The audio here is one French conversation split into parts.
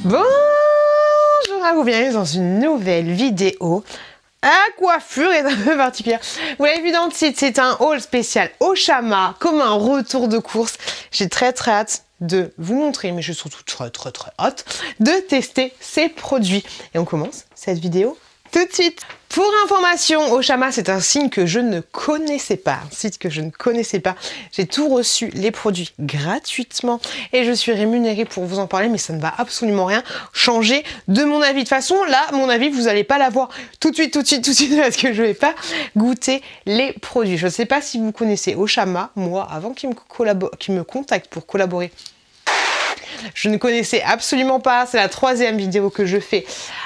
Bonjour à vous, bienvenue dans une nouvelle vidéo à coiffure est un peu particulière. Vous l'avez vu dans le titre, c'est un haul spécial Auchamma, comme un retour de course. J'ai très hâte de vous montrer, mais je suis surtout très hâte de tester ces produits. Et on commence cette vidéo tout de suite. Pour information, Auchamma, c'est un signe que je ne connaissais pas, un site que je ne connaissais pas. J'ai tout reçu, les produits gratuitement et je suis rémunérée pour vous en parler, mais ça ne va absolument rien changer de mon avis. De toute façon, là, mon avis, vous n'allez pas l'avoir tout de suite, parce que je ne vais pas goûter les produits. Je ne sais pas si vous connaissez Auchamma. Moi, avant qu'ils me contactent pour collaborer, je ne connaissais absolument pas. C'est la 3e vidéo que je fais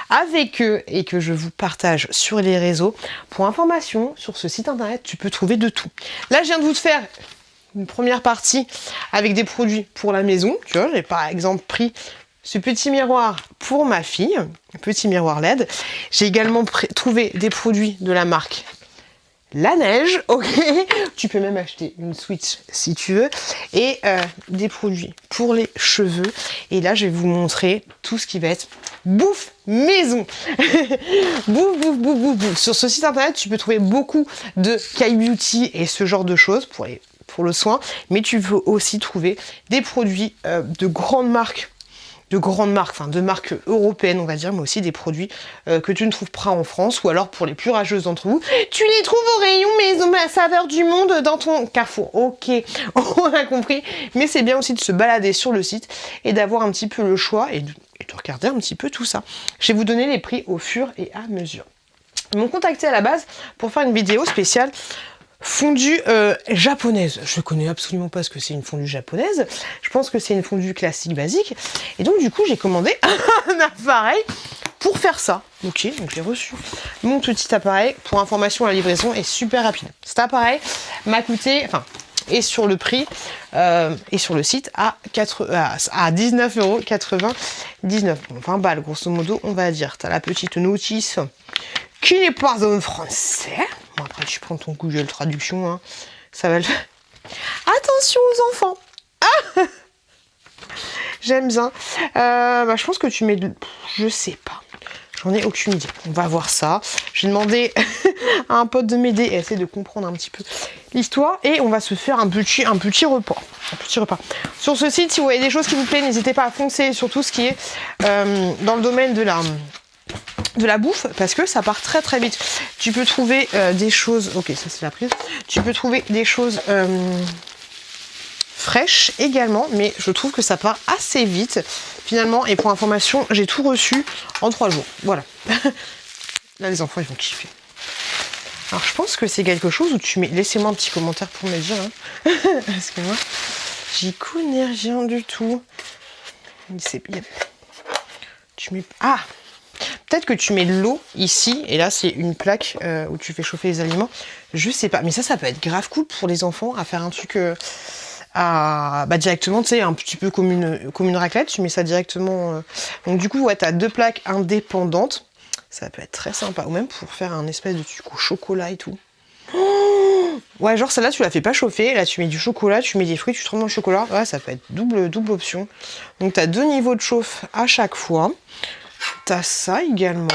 avec eux et que je vous partage sur les réseaux. Pour information, sur ce site internet, tu peux trouver de tout. Là, je viens de vous faire une première partie avec des produits pour la maison. Tu vois, j'ai par exemple pris ce petit miroir pour ma fille, un petit miroir LED. J'ai également trouvé des produits de la marque La Neige, ok. Tu peux même acheter une Switch si tu veux. Et des produits pour les cheveux. Et là, je vais vous montrer tout ce qui va être bouffe maison. bouffe. Sur ce site internet, tu peux trouver beaucoup de K-Beauty et ce genre de choses pour le soin. Mais tu veux aussi trouver des produits de grandes marques. De marques européennes, on va dire, mais aussi des produits que tu ne trouves pas en France, ou alors pour les plus rageuses d'entre vous, tu les trouves au rayon maison, la saveur du monde dans ton Carrefour. Ok, on a compris, mais c'est bien aussi de se balader sur le site et d'avoir un petit peu le choix et de regarder un petit peu tout ça. Je vais vous donner les prix au fur et à mesure. Ils m'ont contacté à la base pour faire une vidéo spéciale fondue japonaise. Je connais absolument pas ce que c'est une fondue japonaise. Je pense que c'est une fondue classique basique. Et donc du coup j'ai commandé un appareil pour faire ça. Ok, donc j'ai reçu mon petit appareil. Pour information, la livraison est super rapide. Cet appareil m'a coûté, et sur le prix et sur le site à 19,99 €. 20 balles grosso modo, on va dire. T'as la petite notice qui n'est pas en français. Bon, après, tu prends ton Google Traduction, hein. Ça va le faire. Attention aux enfants. Ah, j'aime bien. Je pense que tu mets de... Je sais pas. J'en ai aucune idée. On va voir ça. J'ai demandé à un pote de m'aider et essayer de comprendre un petit peu l'histoire. Et on va se faire un petit repas. Sur ce site, si vous voyez des choses qui vous plaisent, n'hésitez pas à foncer sur tout ce qui est dans le domaine de la bouffe, parce que ça part très vite. Tu peux trouver des choses... Ok, ça c'est la prise. Tu peux trouver des choses fraîches également, mais je trouve que ça part assez vite, finalement. Et pour information, j'ai tout reçu en 3 jours. Voilà. Là, les enfants, ils vont kiffer. Alors, je pense que c'est quelque chose où tu mets... Laissez-moi un petit commentaire pour me dire, hein. Parce que moi, j'y connais rien du tout. Tu mets... Ah! Peut-être que tu mets de l'eau ici, et là c'est une plaque où tu fais chauffer les aliments. Je sais pas, mais ça peut être grave cool pour les enfants à faire un truc directement, tu sais, un petit peu comme une raclette. Tu mets ça directement. Donc du coup, ouais, t'as 2 plaques indépendantes. Ça peut être très sympa, ou même pour faire un espèce de truc au chocolat et tout. Oh, ouais, genre celle-là, tu la fais pas chauffer. Là, tu mets du chocolat, tu mets des fruits, tu trempes dans le chocolat. Ouais, ça peut être double option. Donc t'as 2 niveaux de chauffe à chaque fois. T'as ça également.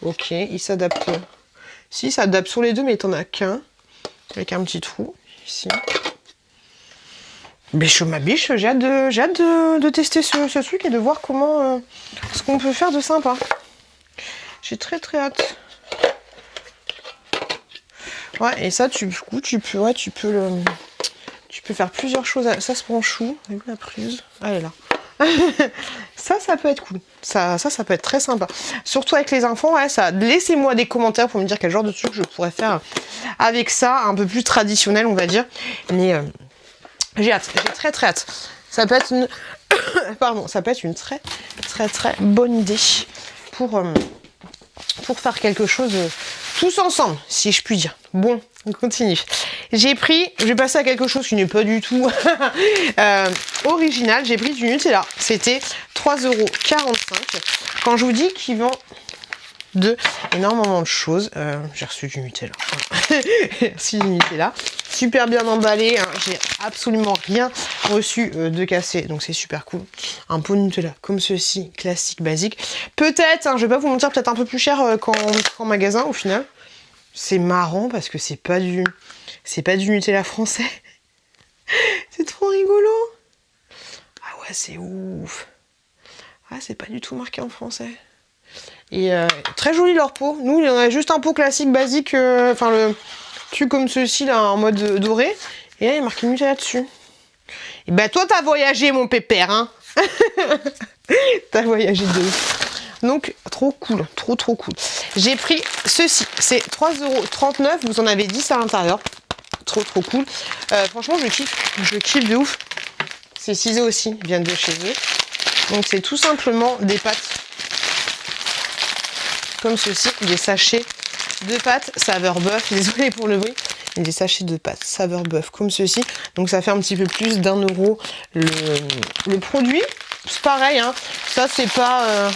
Ok, il s'adapte. Si, il s'adapte sur les deux, mais t'en as qu'un. Avec un petit trou, ici. Biche ma biche, j'ai hâte de tester ce truc et de voir comment... ce qu'on peut faire de sympa. J'ai très hâte. Ouais, et ça, tu peux faire plusieurs choses. Ça se prend chou. Vous avez vu la prise? Ah, elle est là. ça peut être cool. Ça peut être très sympa. Surtout avec les enfants, ouais, ça. Laissez-moi des commentaires pour me dire quel genre de truc je pourrais faire avec ça, un peu plus traditionnel, on va dire. Mais j'ai hâte, j'ai très hâte. Ça peut être une ça peut être une très bonne idée pour faire quelque chose tous ensemble, si je puis dire. Bon, on continue. Je vais passer à quelque chose qui n'est pas du tout original. J'ai pris du Nutella. C'était 3,45 €. Quand je vous dis qu'ils vendent de énormément de choses. J'ai reçu du Nutella. J'ai reçu du Nutella. Super bien emballé. Hein. J'ai absolument rien reçu de cassé. Donc c'est super cool. Un pot de Nutella comme ceci, classique, basique. Peut-être, hein, je vais pas vous mentir, peut-être un peu plus cher qu'en magasin au final. C'est marrant parce que c'est pas du Nutella français. C'est trop rigolo. Ah ouais, c'est ouf. Ah, c'est pas du tout marqué en français. Et très joli leur pot. Nous, il y en a juste un pot classique, basique. Enfin, le truc comme ceci, là, en mode doré. Et là, il y a marqué Nutella dessus. Et bah, toi, t'as voyagé, mon pépère, hein. T'as voyagé de ouf. Donc, trop cool. Trop cool. J'ai pris ceci. C'est 3,39 €. Vous en avez 10 à l'intérieur. Trop cool. Franchement, je kiffe de ouf. Ces ciseaux aussi viennent de chez eux. Donc, c'est tout simplement des pâtes comme ceci, des sachets de pâtes saveur bœuf. Désolée pour le bruit. Des sachets de pâtes saveur bœuf comme ceci. Donc, ça fait un petit peu plus d'1 € le produit. C'est pareil, hein. Ça, c'est pas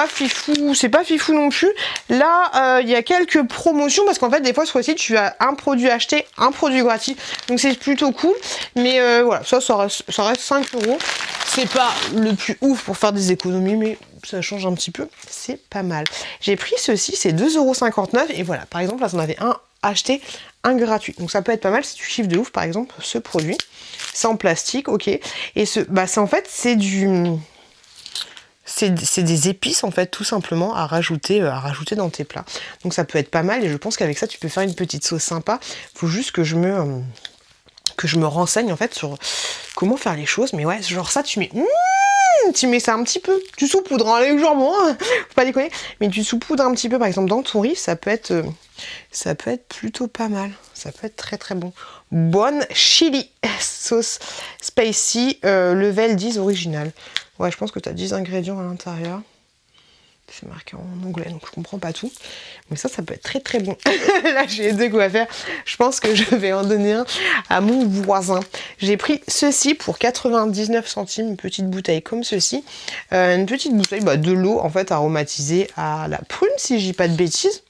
fifou non plus. Là, il y a quelques promotions parce qu'en fait, des fois sur le site, tu as un produit acheté, un produit gratuit. Donc c'est plutôt cool. Mais voilà, ça reste 5 €. C'est pas le plus ouf pour faire des économies, mais ça change un petit peu. C'est pas mal. J'ai pris ceci, c'est 2,59 € et voilà. Par exemple, là, j'en avais un acheté, un gratuit. Donc ça peut être pas mal si tu kiffes de ouf, par exemple, ce produit. C'est en plastique, ok. Et en fait, c'est des épices en fait tout simplement à rajouter dans tes plats. Donc ça peut être pas mal et je pense qu'avec ça tu peux faire une petite sauce sympa. Faut juste que je me renseigne en fait sur comment faire les choses. Mais ouais, genre ça tu mets ça un petit peu. Tu saupoudres hein, les jambons, hein, faut pas déconner. Mais tu saupoudres un petit peu par exemple dans ton riz, ça peut être plutôt pas mal. Ça peut être très bon. Bonne chili sauce spicy level 10 original. Ouais, je pense que tu as 10 ingrédients à l'intérieur. C'est marqué en anglais, donc je comprends pas tout. Mais ça peut être très bon. Là, j'ai deux quoi faire. Je pense que je vais en donner un à mon voisin. J'ai pris ceci pour 99 centimes, une petite bouteille comme ceci. Une petite bouteille de l'eau, en fait, aromatisée à la prune, si je dis pas de bêtises.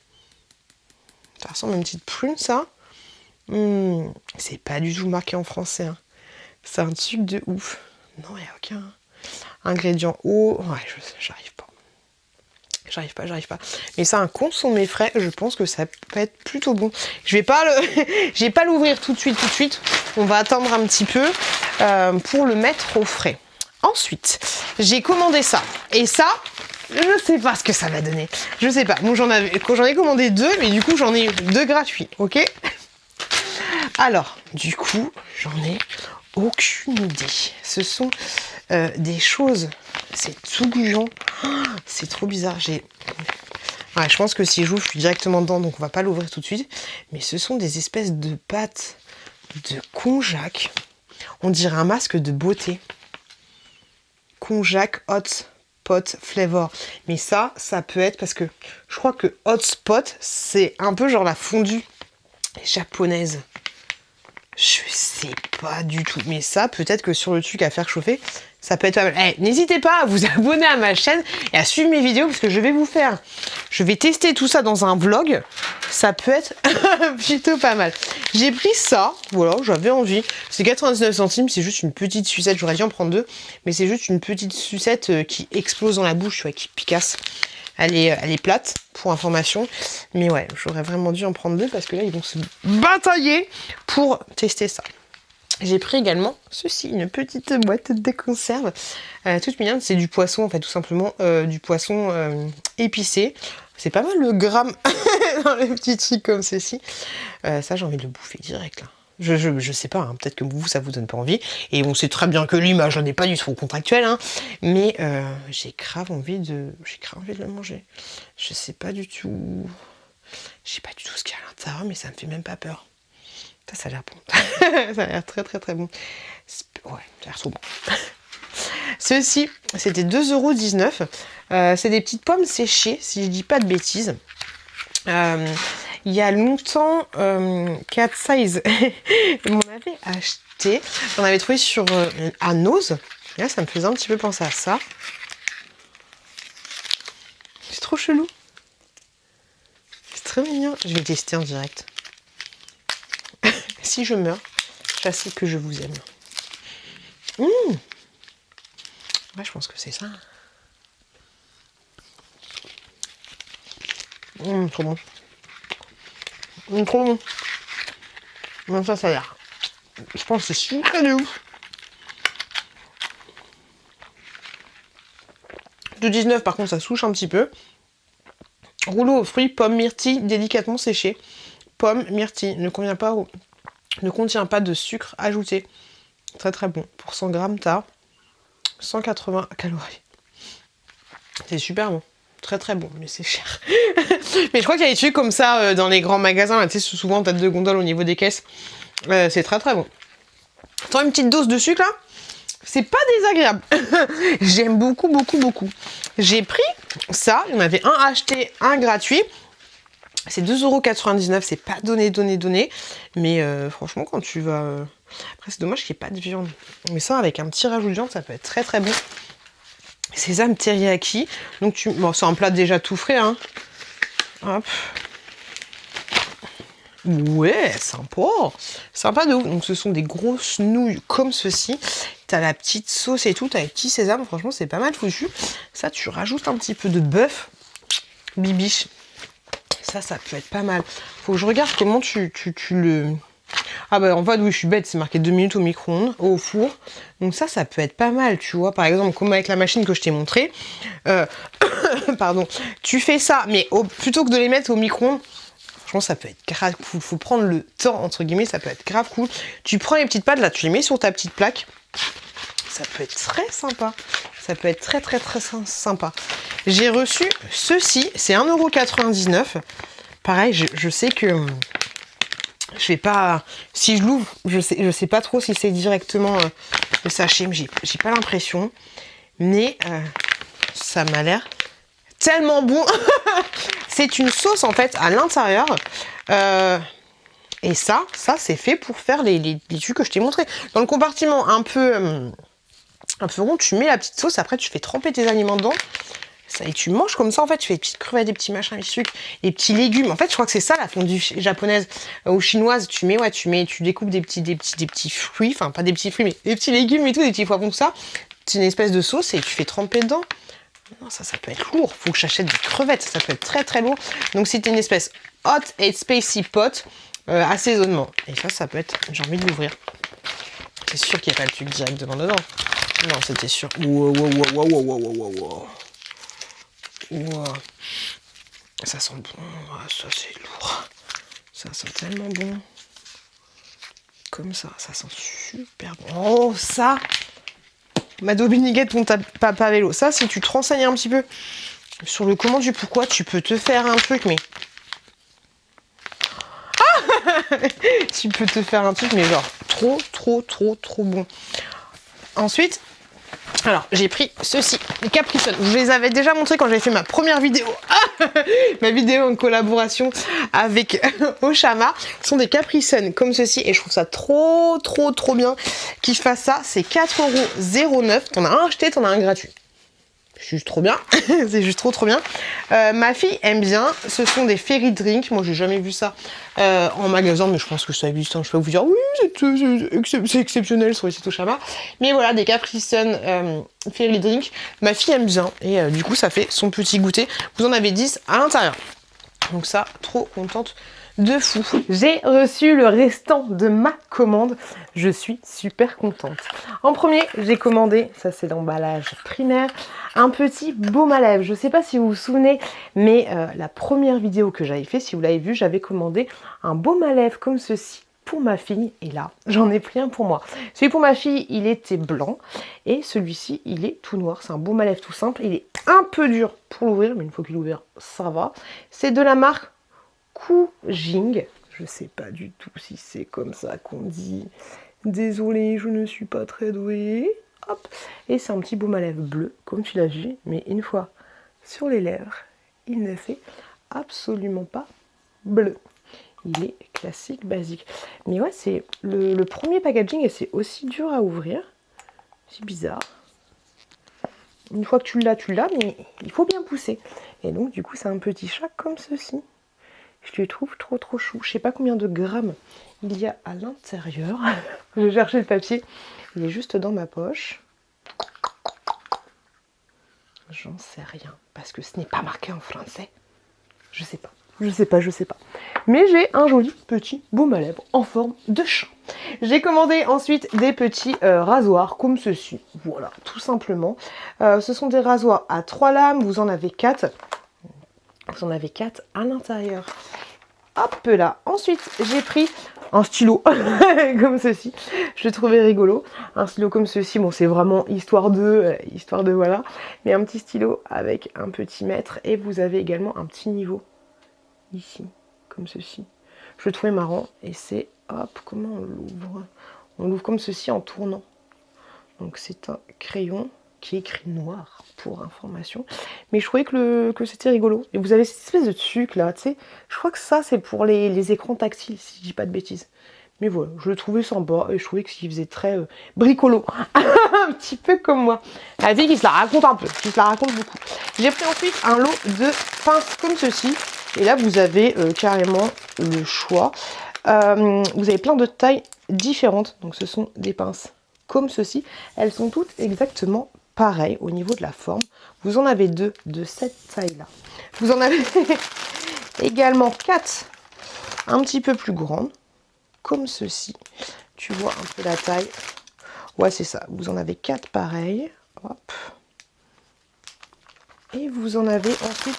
Ça ressemble à une petite prune, ça. C'est pas du tout marqué en français. Hein. C'est un truc de ouf. Non, il n'y a aucun ingrédient eau. Ouais, j'arrive pas. Mais ça, un consommé frais, je pense que ça peut être plutôt bon. Je vais pas l'ouvrir tout de suite. On va attendre un petit peu pour le mettre au frais. Ensuite, j'ai commandé ça. Et ça, je sais pas ce que ça va donner. Je sais pas. Bon, j'en ai commandé 2, mais du coup, j'en ai eu 2 gratuits. Ok ? Alors, du coup, j'en ai aucune idée. Ce sont des choses, c'est tout gluant. Oh, c'est trop bizarre. Ouais, je pense que si j'ouvre, je suis directement dedans, donc on va pas l'ouvrir tout de suite. Mais ce sont des espèces de pâtes de konjac. On dirait un masque de beauté. Konjac Hot Pot Flavor. Mais ça peut être parce que je crois que Hot Spot, c'est un peu genre la fondue japonaise. Je sais pas du tout. Mais ça, peut-être que sur le truc à faire chauffer, ça peut être pas mal. N'hésitez pas à vous abonner à ma chaîne et à suivre mes vidéos parce que je vais tester tout ça dans un vlog. Ça peut être plutôt pas mal. J'ai pris ça. Voilà, j'avais envie. C'est 99 centimes. C'est juste une petite sucette. J'aurais dû en prendre 2. Mais c'est juste une petite sucette qui explose dans la bouche, tu vois, qui picasse. Elle est plate, pour information. Mais ouais, j'aurais vraiment dû en prendre 2 parce que là, ils vont se batailler pour tester ça. J'ai pris également ceci, une petite boîte de conserve. Toute mignonne, c'est du poisson, en fait, tout simplement. Du poisson épicé. C'est pas mal le gramme dans les petits trucs comme ceci. Ça, j'ai envie de le bouffer direct, là. Je sais pas, hein, peut-être que vous, ça vous donne pas envie. Et on sait très bien que l'image, j'en ai pas du tout contractuel, hein. Mais j'ai grave envie de le manger. Je sais pas du tout. Je sais pas du tout ce qu'il y a à l'intérieur, mais ça me fait même pas peur. Ça a l'air bon. Ça a l'air très bon. Ouais, ça a l'air trop bon. Ceci, c'était 2,19 €. C'est des petites pommes séchées, si je dis pas de bêtises. Il y a longtemps, Cat Size m'en avait acheté. J'en avais trouvé sur à Nose. Là, ça me faisait un petit peu penser à ça. trop chelou. C'est très mignon. Je vais tester en direct. Si je meurs, sachez que je vous aime. Ouais, je pense que c'est ça. Trop bon. Trop bon. Non, ça a l'air. Je pense que c'est super de ouf. De 19, par contre, ça souche un petit peu. Rouleau aux fruits, pommes, myrtilles, délicatement séchées. Pommes, myrtilles, ne contient pas de sucre ajouté. Très très bon. Pour 100 grammes, t'as 180 calories. C'est super bon. Très très bon, mais c'est cher. Mais je crois qu'il y a des trucs comme ça dans les grands magasins. Tu sais, souvent, tête de gondole au niveau des caisses. C'est très très bon. Attends, une petite dose de sucre là. C'est pas désagréable. J'aime beaucoup, beaucoup, beaucoup. J'ai pris ça. Il y en avait un acheté, un gratuit. C'est 2,99 €. C'est pas donné. Mais franchement, quand tu vas... Après, c'est dommage qu'il n'y ait pas de viande. Mais ça, avec un petit rajout de viande, ça peut être très très bon. Sésame teriyaki. Donc, bon, c'est un plat déjà tout frais. Hein. Hop. Ouais, sympa. Sympa de ouf. Donc, ce sont des grosses nouilles comme ceci. T'as la petite sauce et tout. T'as les petits sésames. Franchement, c'est pas mal foutu. Ça, tu rajoutes un petit peu de bœuf. Bibiche. Ça peut être pas mal. Faut que je regarde comment tu le... Ah bah en fait oui je suis bête, c'est marqué 2 minutes au micro-ondes, au four. Donc ça peut être pas mal, tu vois. Par exemple, comme avec la machine que je t'ai montré. Pardon. Tu fais ça, mais plutôt que de les mettre au micro-ondes, franchement ça peut être grave cool. Faut prendre le temps, entre guillemets, ça peut être grave cool. Tu prends les petites pâtes là, tu les mets sur ta petite plaque. Ça peut être très sympa. Ça peut être très très très sympa. J'ai reçu ceci, c'est 1,99 €. Pareil, je sais que je vais pas... Si je l'ouvre, je sais pas trop si c'est directement le sachet, mais j'ai pas l'impression. Mais ça m'a l'air tellement bon. C'est une sauce en fait à l'intérieur. Et ça c'est fait pour faire les trucs que je t'ai montré. Dans le compartiment un peu rond, tu mets la petite sauce, après tu fais tremper tes aliments dedans. Ça, et tu manges comme ça, en fait, tu fais des petites crevettes, des petits machins, des sucres, des petits légumes. En fait, je crois que c'est ça la fondue japonaise ou chinoise. Tu découpes des petits fruits, enfin pas des petits fruits, mais des petits légumes et tout, des petits poivrons, tout ça. C'est une espèce de sauce et tu fais tremper dedans. Non, ça peut être lourd. Faut que j'achète des crevettes, ça peut être très très lourd. Donc c'était une espèce hot and spicy pot assaisonnement. Et ça peut être. J'ai envie de l'ouvrir. C'est sûr qu'il n'y a pas le truc directement dedans. Non, c'était sûr. Wow. Wow. Ça sent bon, ça c'est lourd. Ça sent tellement bon. Comme ça sent super bon. Oh, ça Mado Biniguette, ton papa vélo. Ça, si tu te renseignes un petit peu sur le comment du pourquoi, tu peux te faire un truc, mais... Ah tu peux te faire un truc, mais genre trop bon. Ensuite... Alors, j'ai pris ceci, les Capri Sun. Je vous les avais déjà montré quand j'avais fait ma première vidéo. Ma vidéo en collaboration avec Oshama. Ce sont des Capri Sun comme ceci. Et je trouve ça trop bien qu'ils fassent ça. C'est 4,09 €. T'en as un acheté, t'en as un gratuit. C'est juste trop bien. C'est juste trop bien. Ma fille aime bien. Ce sont des Fairy Drink. Moi, j'ai jamais vu ça en magasin, mais je pense que ça existe. Hein. Je peux vous dire, oui, c'est exceptionnel sur les sites Oshama. Mais voilà, des Capri Sun Fairy Drink. Ma fille aime bien. Et du coup, ça fait son petit goûter. Vous en avez 10 à l'intérieur. Donc ça, trop contente de fou. J'ai reçu le restant de ma commande. Je suis super contente. En premier, j'ai commandé, ça c'est l'emballage primaire, un petit baume à lèvres. Je sais pas si vous vous souvenez, mais la première vidéo que j'avais fait, si vous l'avez vu, j'avais commandé un baume à lèvres comme ceci pour ma fille. Et là, j'en ai pris un pour moi. Celui pour ma fille, il était blanc. Et celui-ci, il est tout noir. C'est un baume à lèvres tout simple. Il est un peu dur pour l'ouvrir, mais une fois qu'il est ouvert, ça va. C'est de la marque Koujing. Je sais pas du tout si c'est comme ça qu'on dit. Désolée, je ne suis pas très douée. Hop. Et c'est un petit baume à lèvres bleu, comme tu l'as vu. Mais une fois sur les lèvres, il ne fait absolument pas bleu. Il est classique, basique. Mais ouais, c'est le premier packaging et c'est aussi dur à ouvrir. C'est bizarre. Une fois que tu l'as, mais il faut bien pousser. Et donc, du coup, c'est un petit chat comme ceci. Je le trouve trop trop chou. Je sais pas combien de grammes il y a à l'intérieur. Je vais chercher le papier. Il est juste dans ma poche. J'en sais rien. Parce que ce n'est pas marqué en français. Je sais pas. Je sais pas. Mais j'ai un joli petit baume à lèvres en forme de chat. J'ai commandé ensuite des petits rasoirs comme ceci. Voilà, tout simplement. Ce sont des rasoirs à 3 lames. Vous en avez 4. Vous en avez 4 à l'intérieur. Hop là. Ensuite, j'ai pris un stylo comme ceci. Je le trouvais rigolo. Un stylo comme ceci. Bon, c'est vraiment histoire de voilà. Mais un petit stylo avec un petit mètre. Et vous avez également un petit niveau. Ici, comme ceci. Je le trouvais marrant et c'est, hop, comment on l'ouvre? On l'ouvre comme ceci en tournant. Donc c'est un crayon qui est écrit noir pour information. Mais je trouvais que c'était rigolo. Et vous avez cette espèce de truc là, tu sais. Je crois que ça c'est pour les écrans tactiles, si je dis pas de bêtises. Mais voilà, je le trouvais sympa et je trouvais qu'il faisait très bricolo. Un petit peu comme moi. La vie qui se la raconte un peu, qui se la raconte beaucoup. J'ai pris ensuite un lot de pinces comme ceci. Et là, vous avez carrément le choix. Vous avez plein de tailles différentes. Donc, ce sont des pinces comme ceci. Elles sont toutes exactement pareilles au niveau de la forme. Vous en avez 2 de cette taille-là. Vous en avez également 4 un petit peu plus grandes, comme ceci. Tu vois un peu la taille. Ouais, c'est ça. Vous en avez 4 pareilles. Hop. Et vous en avez ensuite...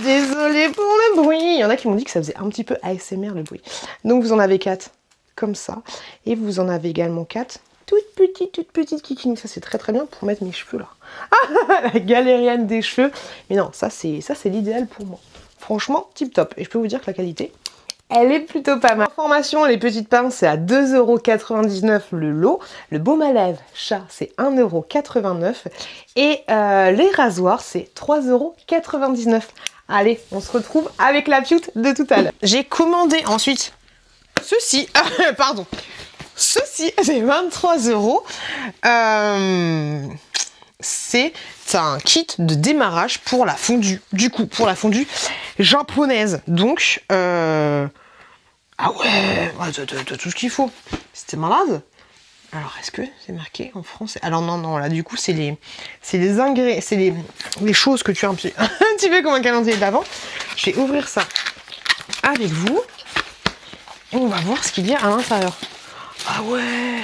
Désolée pour le bruit. Il y en a qui m'ont dit que ça faisait un petit peu ASMR le bruit. Donc vous en avez 4 comme ça. Et vous en avez également 4 toutes petites kikini. Ça c'est très très bien pour mettre mes cheveux là. Ah, la galérienne des cheveux. Mais non, ça c'est l'idéal pour moi. Franchement, tip top. Et je peux vous dire que la qualité, elle est plutôt pas mal. Information, les petites pinces, c'est à 2,99 € le lot. Le baume à lèvres chat, c'est 1,89 €. Et les rasoirs, c'est 3,99 €. Allez, on se retrouve avec la pioute de tout à l'heure. J'ai commandé ensuite ceci. Pardon. Ceci, c'est 23 €. C'est un kit de démarrage pour la fondue. Du coup, pour la fondue japonaise. Donc, ah ouais, tout ce qu'il faut. C'était malade. Alors, est-ce que c'est marqué en français? Alors non, là, du coup, c'est les ingrédients, c'est les choses que tu as un petit peu comme un calendrier d'avant. Je vais ouvrir ça avec vous. Et on va voir ce qu'il y a à l'intérieur. Ah ouais,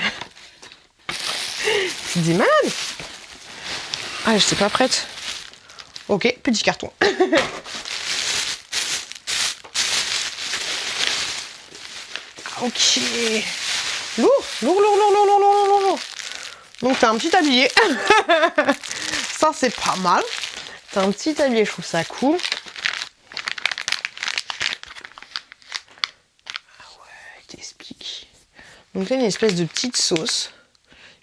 c'est des malades. Ah, je n'étais pas prête. Ok, petit carton. Ok. Lourd. Donc t'as un petit tablier. Ça c'est pas mal. T'as un petit tablier, je trouve ça cool. Ah ouais, il t'explique. Donc là, une espèce de petite sauce.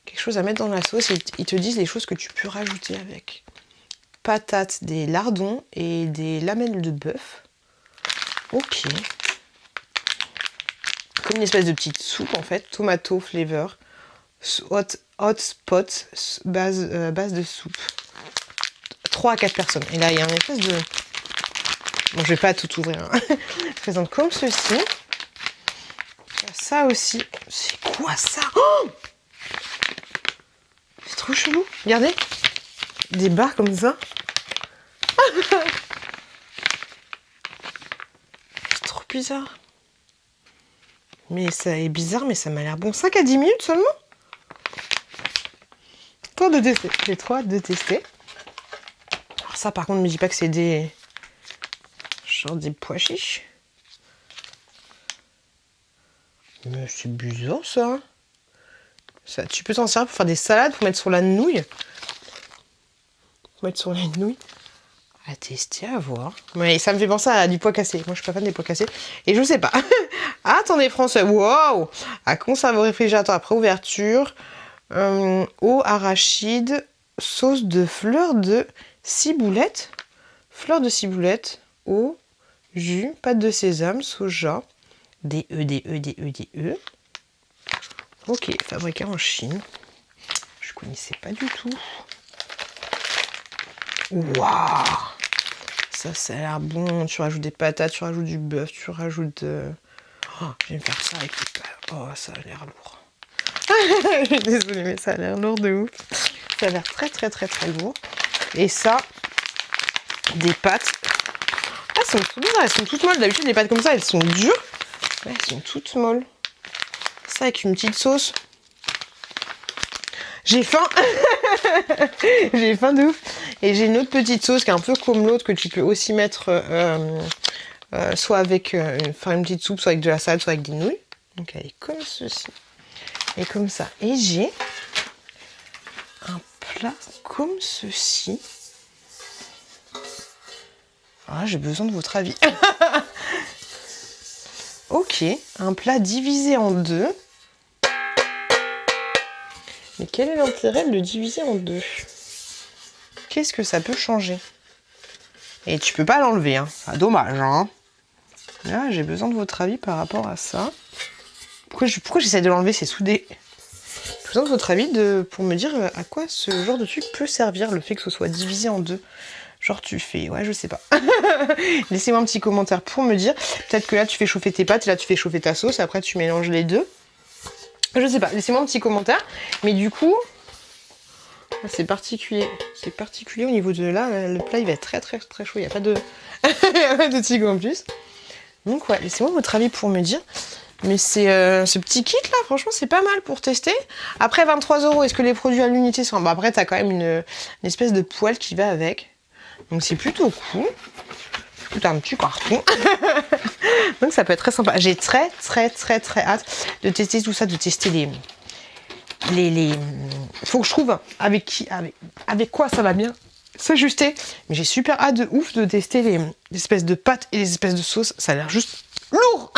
Quelque chose à mettre dans la sauce. Ils te disent les choses que tu peux rajouter avec. Patates, des lardons et des lamelles de bœuf. Ok. Comme une espèce de petite soupe en fait. Tomato flavor. Hot spot. Base de soupe. 3 à 4 personnes. Et là, il y a une espèce de... Bon, je vais pas tout ouvrir. Hein. Je présente comme ceci. Ça aussi. C'est quoi ça? Oh, c'est trop chelou. Regardez. Des barres comme ça. C'est trop bizarre. Mais ça est bizarre, mais ça m'a l'air bon. 5 à 10 minutes seulement. Trop hâte de tester. J'ai trop hâte de tester. Alors ça, par contre, ne me dis pas que c'est des... genre des pois chiches. Mais c'est bizarre, ça. Ça, tu peux t'en servir pour faire des salades, pour mettre sur la nouille. Pour mettre sur les nouilles. À tester, à voir. Mais ça me fait penser à du pois cassé. Moi, je suis pas fan des pois cassés. Et je sais pas. Attendez, français. Waouh! À conserver au réfrigérateur après ouverture. Eau, arachide, sauce de fleurs de ciboulette. Fleurs de ciboulette. Eau, jus, pâte de sésame, soja. Des œufs. Ok, fabriqué en Chine. Je connaissais pas du tout. Waouh! Ça a l'air bon. Tu rajoutes des patates, tu rajoutes du bœuf, tu rajoutes de... Oh, je vais me faire ça avec les pâtes. Oh, ça a l'air lourd. Je suis désolée, mais ça a l'air lourd de ouf. Ça a l'air très lourd. Et ça, des pâtes. Ah, elles sont toutes bizarres, elles sont toutes molles. D'habitude, les pâtes comme ça, elles sont dures. Ouais, elles sont toutes molles. Ça avec une petite sauce. J'ai faim. J'ai faim de ouf. Et j'ai une autre petite sauce qui est un peu comme l'autre que tu peux aussi mettre soit avec une petite soupe, soit avec de la salade, soit avec des nouilles. Donc elle est comme ceci. Et comme ça. Et j'ai un plat comme ceci. Ah, j'ai besoin de votre avis. Ok, un plat divisé en deux. Mais quel est l'intérêt de le diviser en deux? Qu'est-ce que ça peut changer? Et tu peux pas l'enlever, hein. Ah, dommage, hein. Là, j'ai besoin de votre avis par rapport à ça. Pourquoi j'essaie de l'enlever? C'est soudé. J'ai besoin de votre avis pour me dire à quoi ce genre de truc peut servir, le fait que ce soit divisé en deux. Genre tu fais... Ouais, je sais pas. Laissez-moi un petit commentaire pour me dire. Peut-être que là, tu fais chauffer tes pâtes et là, tu fais chauffer ta sauce. Et après, tu mélanges les deux. Je sais pas. Laissez-moi un petit commentaire. Mais du coup... C'est particulier. C'est particulier au niveau de là. Le plat, il va être très chaud. Il n'y a pas de... Il n'y a pas de tigo en plus. Donc ouais, laissez-moi votre avis pour me dire. Mais c'est ce petit kit là, franchement, c'est pas mal pour tester. Après 23 €, est-ce que les produits à l'unité sont... Bah, après, t'as quand même une espèce de poêle qui va avec. Donc c'est plutôt cool. T'as un petit carton. Donc ça peut être très sympa. J'ai très hâte de tester tout ça, de tester les... Faut que je trouve avec quoi ça va bien s'ajuster. Mais j'ai super hâte de ouf de tester les espèces de pâtes et les espèces de sauces. Ça a l'air juste lourd.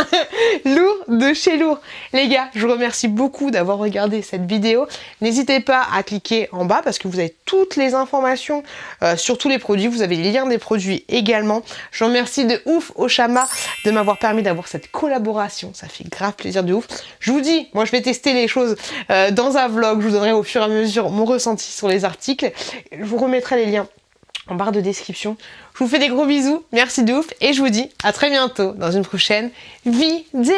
Lourd de chez lourd. Les gars, je vous remercie beaucoup d'avoir regardé cette vidéo. N'hésitez pas à cliquer en bas parce que vous avez toutes les informations sur tous les produits. Vous avez les liens des produits également. Je remercie de ouf Auchama de m'avoir permis d'avoir cette collaboration. Ça fait grave plaisir de ouf. Je vous dis, moi je vais tester les choses dans un vlog. Je vous donnerai au fur et à mesure mon ressenti sur les articles. Je vous remettrai les liens en barre de description. Je vous fais des gros bisous, merci de ouf et je vous dis à très bientôt dans une prochaine vidéo.